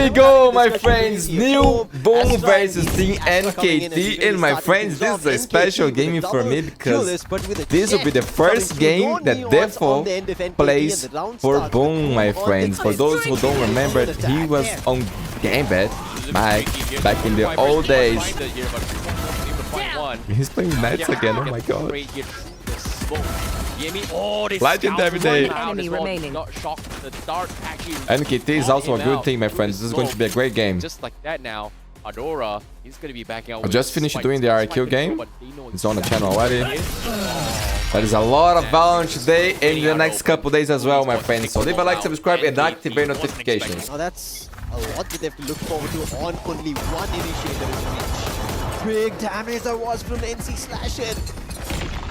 we go, my friends. New Boom versus Team NKT. And my friends, this is a special game for me because this will be the first game that D3FFO plays for Boom, my friends. For those who don't remember, he was on Gambit back in the old days. He's playing Nets again, oh my god. Legendary day. NKT is also a good team, my friends. This is going to be a great game. Just like that now, Adora, he's going to be backing out. I just finished doing the RQ game. It's on the channel already. There is a lot of Valorant today in the next couple days as well, my friends. So leave a like, subscribe, and activate notifications. Now that's a lot that they have to look forward to on only one initiator is reached. Big damage that was from NC Slasher.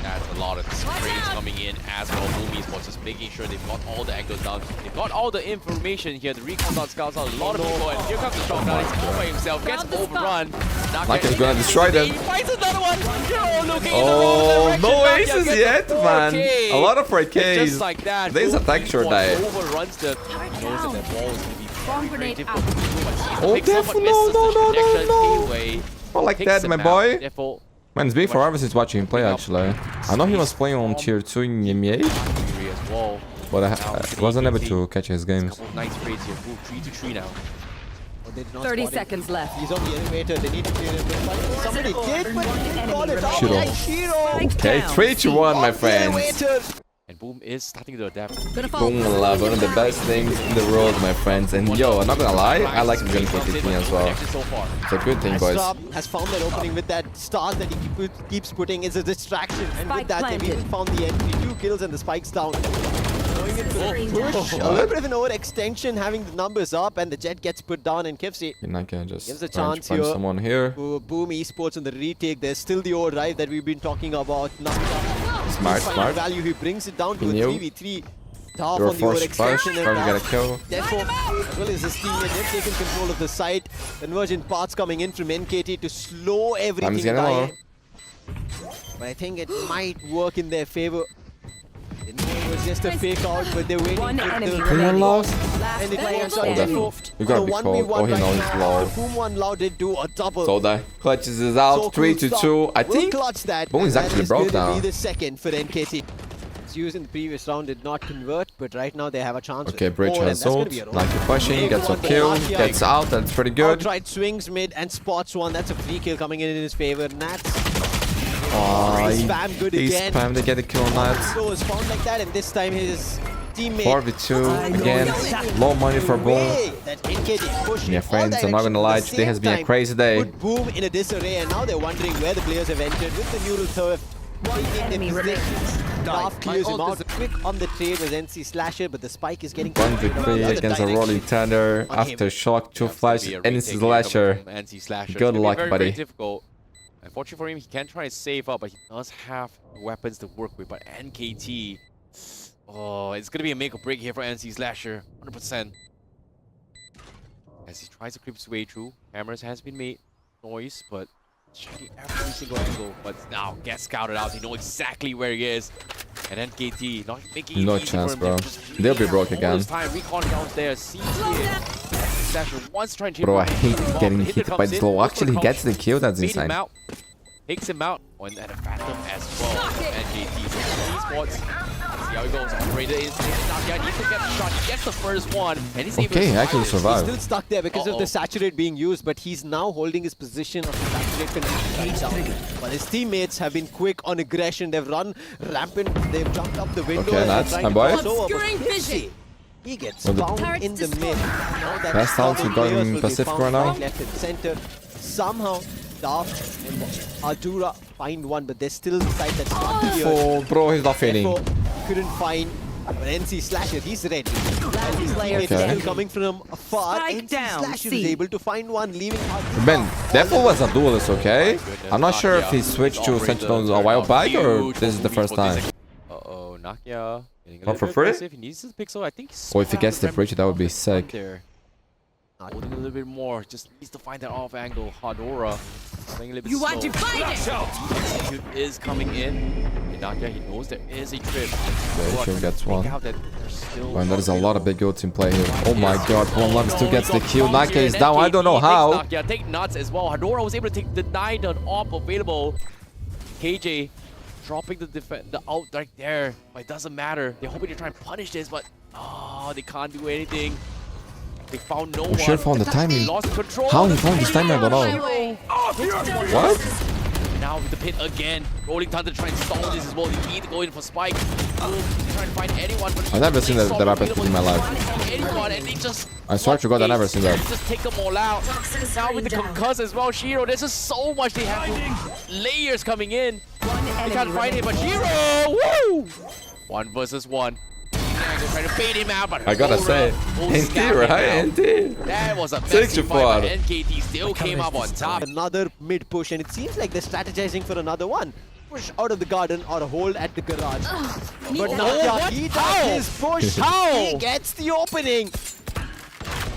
That's a lot of sprays coming in as well. Boom Esports just making sure they've got all the angles down. They've got all the information here. The recon down scouts out a lot of people. And here comes the strong down. He's all by himself. Gets overrun. Naka's gonna destroy them. He finds another one. Oh, no aces yet, man. A lot of 4Ks. Just like that. There's a texture die. Overruns the knows that ball is going to be very difficult. Oh, D3FFO, no. Not like that, my boy. Man, it's been forever since watching him play, actually. I know he was playing on tier 2 in BME, but I wasn't able to catch his games. 30 seconds left. He's on the elevator. They need to clear him. Somebody did, but he called it out. Okay, 3-1, my friends. And Boom is starting to adapt. Boom love, one of the best things in the world, my friends. And yo, I'm not gonna lie, I like him going for 15 as well. It's a good thing, boys. Has found that opening with that stars that he keeps putting is a distraction. And with that, they've even found the entry. 2 kills and the spikes down. Going in for the push. A little bit of an overextension, having the numbers up, and the jet gets put down, and Kifsy gives a chance here. Someone here. Boom Esports in the retake. There's still the old drive that we've been talking about. Smart. Value. He brings it down to a 3v3. Tough You're on the overextension. Probably get a kill. Therefore, as well as his teammate, they've taken control of the site. Convergent parts coming in from NKT to slow everything down. But I think it might work in their favor. It was just a fake out, but they're waiting for One lost. And it works out. You gotta be cold. Oh, he knows he's low. Boom 1 low did do a double. So that clutches is out. 3-2. I think Boom is actually broke now. Be the second for NKT. It's used in the previous round, did not convert, but right now they have a chance. Okay, Bridge has ult. Like pushing, gets a kill, gets out. That's pretty good. Outright swings mid and spots one. That's a free kill coming in his favor. Nats. He spammed to get a kill on Nats. So was found like that, and this time his teammate 4v2 again. Low money for Boom. Yeah, friends, I'm not gonna lie, today has been a crazy day. Put Boom in a disarray, and now they're wondering where the players have entered with the neural turf. Half clears him out. Quick on the trade was NC Slasher, but the spike is getting 1v3 against a rolling thunder. Aftershock, 2 flash, NC Slasher. Good luck, buddy. Unfortunately for him, he can try to save up, but he does have weapons to work with. But NKT, oh, it's going to be a make or break here for NC Slasher, 100%. As he tries to creep his way through, cameras has been made, noise, but checking every single angle. But now gets scouted out, they know exactly where he is. And NKT not making no it easy chance, for him. bro. They'll be broke again. Recon downstairs, sees here. Bro, I hate getting hit by this low. Actually, he gets the kill. That's insane. Takes him out. And a Phantom as well. NKT Esports. See how he goes. Operator is down here. Needs to get the shot. He gets the first one. And he's able to he actually survived. He's still stuck there because of the saturate being used, but he's now holding his position of the saturate connection. But his teammates have been quick on aggression. They've run rampant. They've jumped up the window. Okay, that's my boy. He gets found in the mid. Best out, we got him Pacific right now. Left and center. Somehow, Daft and Adura find one, but there's still the side that's not clear. Oh, bro, he's not fading. Couldn't find an NC Slasher. He's ready. And his teammates still coming from afar. NC Slasher is able to find one, leaving out. Ben, D3FFO was a duelist, okay? I'm not sure if he switched to Sentinels a while back or this is the first time. Uh-oh, Nakia. Not for free? If he needs this pixel, I think. Or if he gets the bridge, that would be sick. Holding a little bit more, just needs to find that off angle. Hadora playing a little bit slow. Want to fight it? Execute is coming in. Nakia, he knows there is a trip. Yeah, sure gets one. Man, there is a lot of big ults in play here. Oh my god, One still gets the kill. Nakia is down. I don't know how. Nakia take nuts as well. Hadora was able to take the 9 on AWP available. KJ dropping the ult right there. But it doesn't matter. They're hoping to try and punish this, but they can't do anything. They found no one. Sure found the timing. Lost control. How he found this timing? I don't know. What? Now with the pit again. Rolling Thunder trying to stall this as well. They need to go in for Spike. Boom. They're trying to find anyone. But I've never seen that happen in my life. Anyone, and they just I swear to God, I've never seen that. just take them all out. Now with the concuss as well, Shiro. There's just so much they have. Layers coming in. They can't find him, but Shiro! Woo! 1 versus 1. Trying to bait him out, but I gotta say, NT, right? NT. That was a messy fight, but NKT still came up on top. Another mid push, and it seems like they're strategizing for another one. Push out of the garden or a hold at the garage. But Nakia, he does his push. He gets the opening.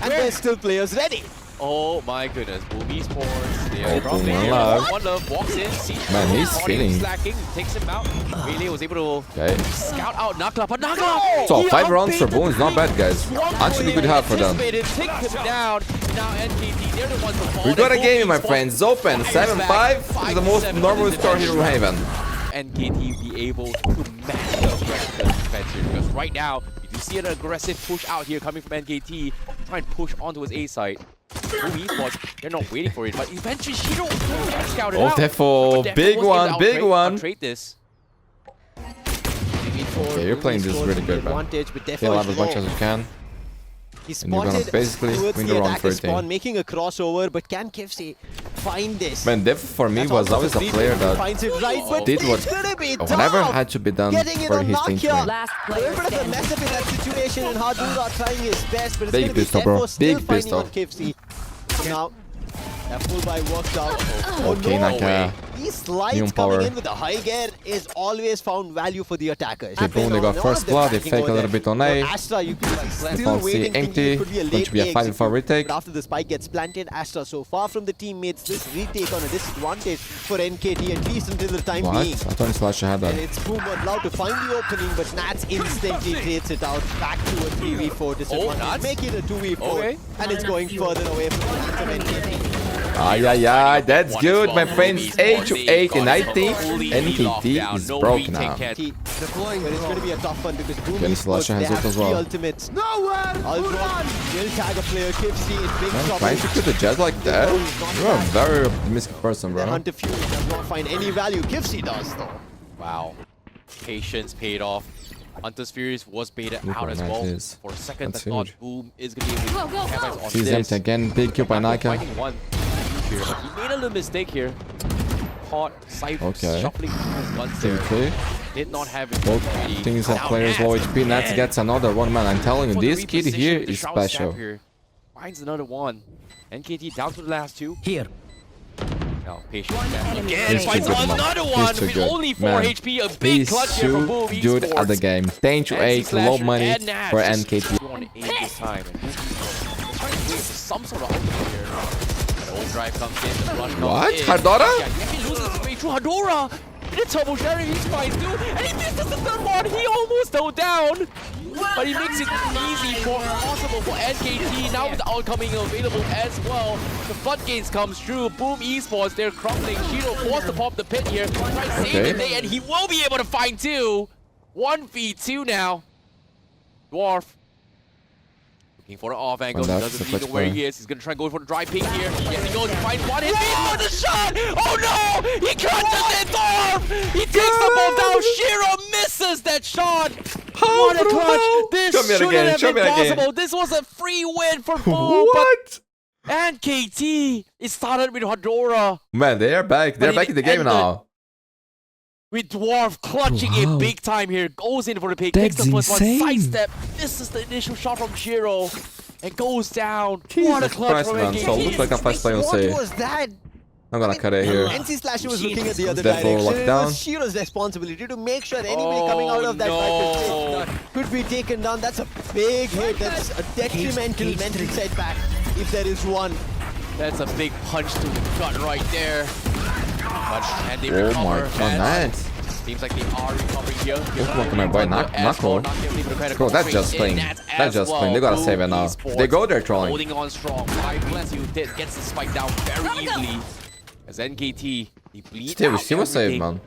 And there's still players ready. Oh my goodness, Boom Esports. They are Boom dropping. Love. One Love walks in, sees Man, he's feeling. slacking, takes him out. Relay was able to scout out Nakla, but Nakla! So 5 rounds for Boom is not bad, guys. Actually good help for them. Take him down. Now NKT, they're the ones to fall. We got a game, my friends. Open 7-5 is the most normal score here in Haven. NKT be able to match the rest of the defense here, because right now you do see an aggressive push out here coming from NKT, try and push onto his A site. Boom Esports, they're not waiting for it, but eventually Shiro gets scouted out. D3FFO, big one, big one. Trade this. Okay, you're playing this really good, man. Kill out as much as you can. He And you're gonna spotted basically towards win the the round attacker 13. spawn, making a crossover, but can Kivsi find this? Man, Def for me was always a player that finds it right, but did what it's gonna be whenever tough. had to be done Getting it for on his team to Nakia. win. Last A player little bit of a mess up in that situation, and Hadura trying his best, but it's Big gonna be pistol, bro. D3FFO still Big finding on pistol. Kivsi. Now, that full buy worked out. Okay, no. Nakia. These slides Neon coming power. in with the high gear is always found value for the attackers. Okay, boom, they got first blood, they fake a little bit on A. Astra, you could still Default C waiting, empty, thinking it could be a going late to be a A 5-4 execute. retake. But after the spike gets planted, Astra so far from the teammates, this retake on a disadvantage for NKT, at least until the time What? I being. thought Slash had And that. it's Boom allowed to find the opening, but Nats instantly creates it out back to a 3v4 disadvantage. Nats? Make it a 2v4, Okay. and it's going further away from NKT. Ay, that's good, my friends. 8-8, and I think NKT is broken now. But it's going to be a tough one because Boom Okay, Esports, Slasher they has ult have as 3 well. ultimates. Ultra will tag a player, Kipsy in big Man, trouble. trying to kill the Jet like that? You're a very optimistic person, The bro. Hunter Fury does not find any value. Kipsy does though. Wow. Patience paid off. Hunter's Furies was baited Look out how as nice well. it is. For a second, That's I thought huge. Boom is going to be able to capitalize on Sees this. empty again, big kill by Naika. Finding one here, but he made a little mistake here. Caught Cypher Okay. shuffling his guns there. Okay. Did not have it Both ready. things have Now players low HP. Nats gets another one, man. I'm telling you, For the this kid reposition here with the is Shroud Stab special. here. Finds another one. NKT down to the last 2. Here. Now, patient again. He's too Finds good, man. another He's one too with good. only 4 Man, HP. A big He's clutch here from Boom too good at the Esports. game. 10-8, low money for NKT. You want to aim this time. And Boom Esports, they're trying to wait for some sort of outcome here. The old drive comes in. The flush comes What? in. Hadora? Yeah, he loses his way through Hadora. And the turbo sharing, he's fine too. And he misses the third one. He almost fell down. But he makes it easy for possible for NKT. Now with the outcoming available as well. The floodgates comes through. Boom Esports, they're crumbling. Shiro forced to pop the pit here. Try to save the day, and he will be able to find 2. 1v2 now. Dwarf. Looking for an off angle. He Well, doesn't that's even the know where first he is. He's gonna try and go for the dry pink here. Yes, he goes. He finds one. Hit for the shot. Oh no! He crunches it, Dwarf. He takes the ball down. Shiro misses that shot. What a clutch! This Show me it shouldn't again, have show been me it again. possible. This was a free win for Boom. What? But NKT, it started with Hadora. Man, they are back. They're But back it in the game ended now. With Dwarf clutching it Wow. big time here. Goes in for the pick. That's Takes the first insane. one. Sidestep. Misses the initial shot from Shiro. And goes down. What a Jesus clutch Christ, from man. So NKT. looks like a fast play on What C. was that? I'm gonna cut it here. NC Slasher was looking at the other Therefore, direction. lock It down. was Shiro's responsibility to make sure anybody coming out of that no. fight could be taken down. That's a big hit. That's a detrimental mental setback, if there is one. That's a big punch to the gut right there. But and they Oh recover. my god, And nice. Seems like they are recovering here. Look at my boy, Knuckle. Bro, that's just playing. That's just playing. They gotta save it now. If they go, they're trolling. Holding on strong. 5 plants, you gets the spike down very easily. As NKT, they bleed Still, we out still a save, everything. man.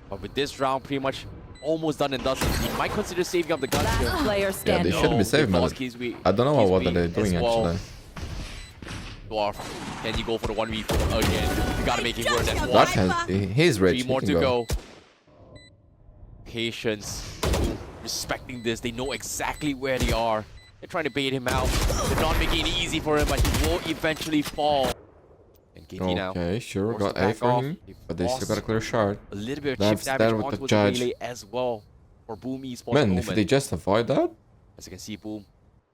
But with this round pretty much almost done and dusted, he might consider saving up the guns here. Player Yeah, standing. they shouldn't be saved, man. I don't know what they're doing, actually. Dwarf, can you go for the 1v4 again? You gotta make it worth that What one. has... He's rich. 3 He more can to go. go. Patience. Respecting this. They know exactly where they are. They're trying to bait him out. They're not making it easy for him, but he will eventually fall. NKT now. Okay, sure. Forced Got to A back for off. him. They've But they still lost got a clear shard. a little bit of That's chip there damage with the onto the judge. relay as well for Boom Esports. Man, if they just avoid that... As you can see, Boom,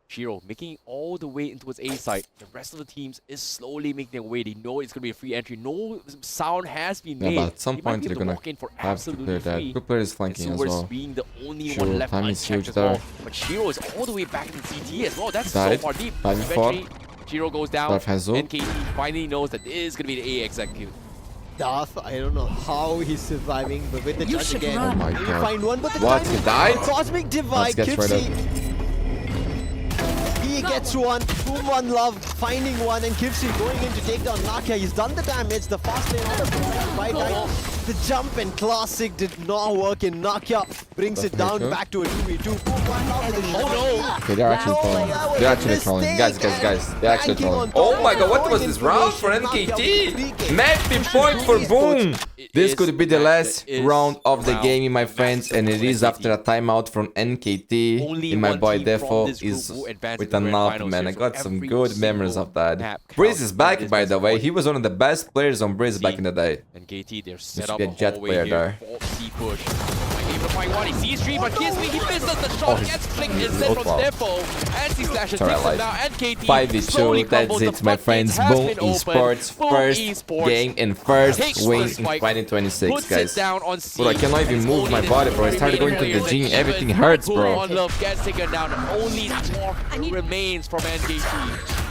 Shiro making it all the way into its A site. The rest of the teams is slowly making their way. They know it's going to be a free entry. No sound has been Yeah, made. but at some They might point be they're able to gonna walk in for have to absolutely clear that. free. Two players flanking as Sewers well. being the only Shiro, one left time is unchecked huge as well. there. But Shiro is all the way back in CT as well. That's Died. so far deep. 5v4. Eventually, Shiro goes down. Darth has ult. NKT finally knows that this is going to be the A execute. Darth, I don't know how he's surviving, but with the You judge should again, run. Oh my you God. find one, but the What? time He died? Cosmic Divide, Let's get rid of Kipsy. He gets one, Boom one love, finding one, and Kipsy going in to take down Nakia. He's done the damage, the fast lane on the right line. The jump and classic did not work, and Nakia brings it down Pretator. back to a 2v2. Boom one love with a shot. Okay, they're actually Last trolling. player. They're actually trolling. Guys, they're actually Banking on trolling. top. Oh my God, what was this round for Nakia with NKT? 3K. Match point for Boom. This could be the last It is round of the round game, my friends, and it is after a timeout from NKT. Only And my one boy team from D3FFO this group is will advance with into the an grand up, finals man. here, I so got some every good memories single of that. map Breeze counts is in back, this by the best way. point. He was one of the best players on Breeze back in the day. NKT, they're set Used to up be a jet all the way player here. there. C push. Might be able to find one. He sees three, but he misses the shot. Oh, he's- Gets flicked instead from wow. D3FFO. And he slashes Sorry, takes I him lied. down. NKT 5v2, slowly that's crumbles. it, The my floodgates friends. has Boom been opened. Esports, Boom first Esports game and takes first the win in spike, 2026, puts guys. it down on C. Bro, I cannot even It's move only my the body, bro. I started going remaining to the gym. players Everything that hurts, Boom bro. on love gets taken down. Only 4 remains from NKT.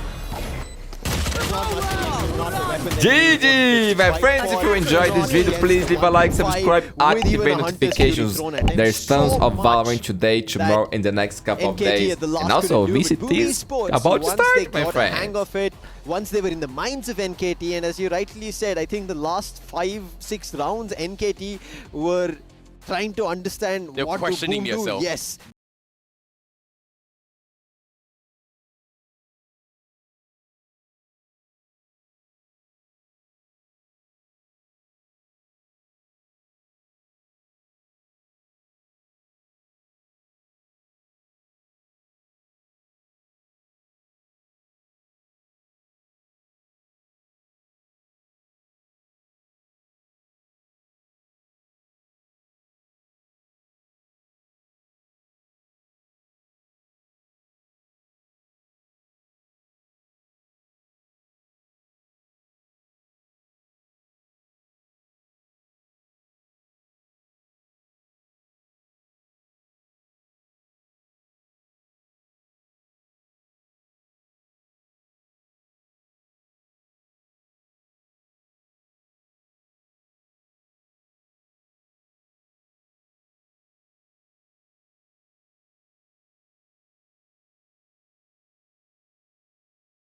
GG, my friends, if you enjoyed this video, please leave a like, subscribe, activate notifications. There's tons of Valorant today, tomorrow, in the next couple of days. And also, VCT is about to start, my Hang friend. of it, once they were in the minds of NKT, and as you rightly said, I think the last 5-6 rounds, NKT were trying to understand They're what to questioning Boom do. yourself. Yes.